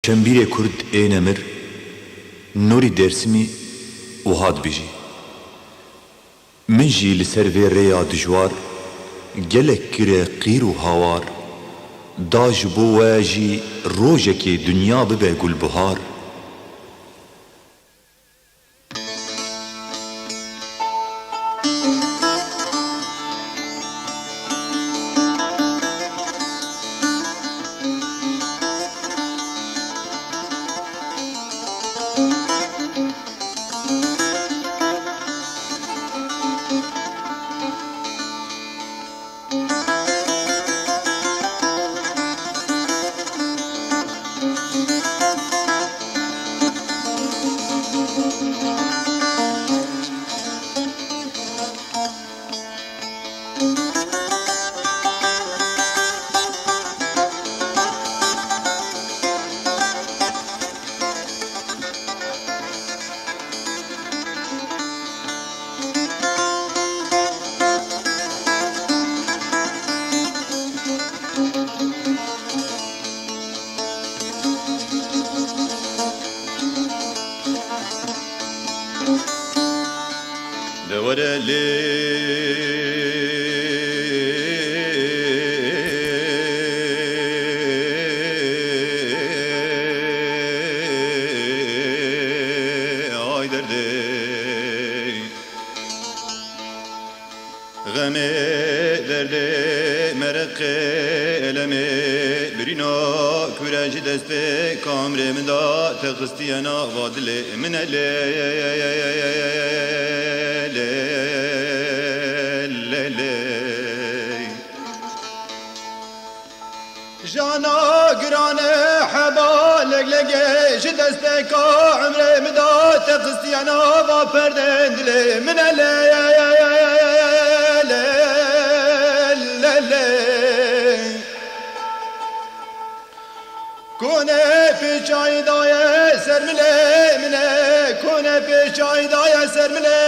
چنبیر کرد اینمر نوری درسمی و هاد بیجی من جی لسر وی ریا دجوار گلک کره قیر و هاوار داج بو واجی روجکی دنیا ببه گل بهار دوره لی آی درده غمه درده مرق علمه برینا کورج دست به کامره من دا تخستیانا وادل من جانا گرانه حبا لگلگه شدست کا عمره مدا تقستیانا و پردن دل من کنه پیچای دای سر مله منه کنه پیچای دای سر مله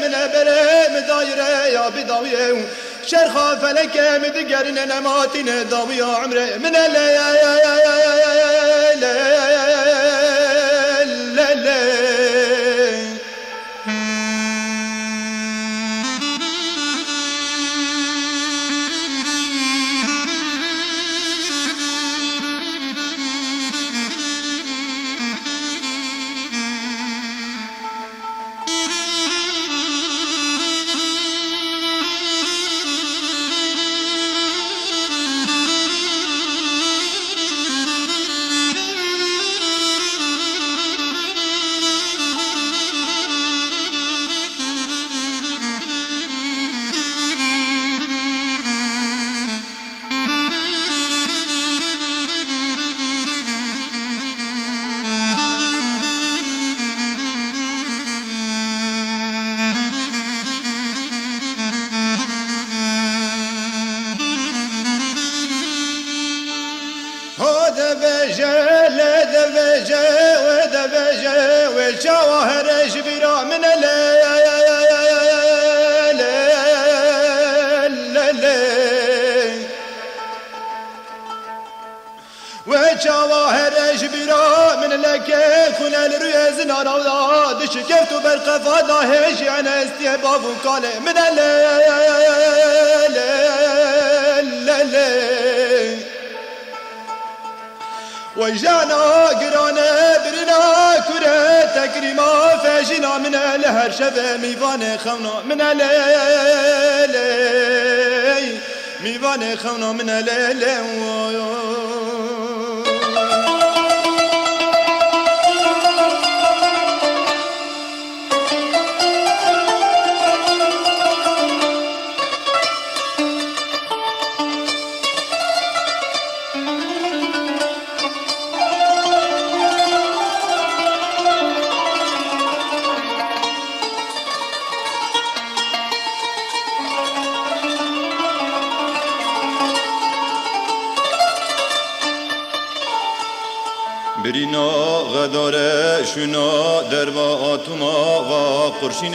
منه بره مدایره یا بداویه شرخا فلکه مدگرین نماتین داوی عمره من والجواهر جبيرا من والجواهر جبيرا من لك كنا الرياز نارا دش كيف برقفا داهج انا استيباب قال من وجانا قرانا برنا كره تكريما فاجنا من الهر شفه ميوان خونا من الليل ميوان خونا من الليل برينا غداره شنا دروا آتوما و قرشين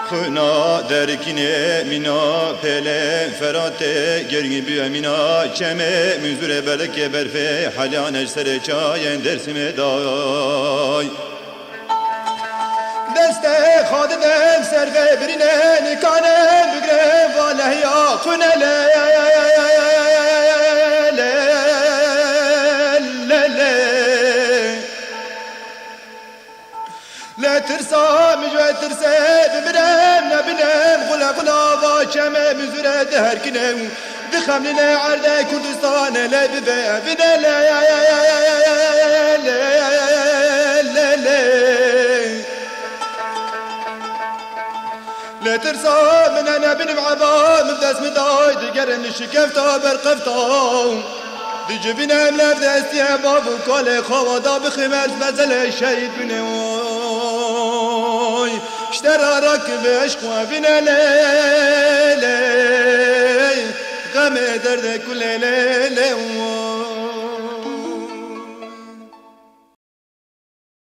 خن منا درکینه مینا پله فراته گرگی بیا مینا چمه منظور بلک برفه حلیانش سر چای درسیم دای دست خادم سر و برینه نکانه بگره واله یا کنله لا ترسى مجوى ترسى بمرام نبنام غلا غلا واشم مزورة دهر كنو دخملنا عرضة كردستان لا ببا بنا لا يا يا يا يا يا لا لا لا لا ترسى من انا بن معبا من داس مداي تقرن الشكفتا برقفتا دي جبنا ملف داستي باب وكل خواضا بخمس مزل الشهيد بنوي اشترى راكب عشق وفينا ليلي غم درد كل ليلي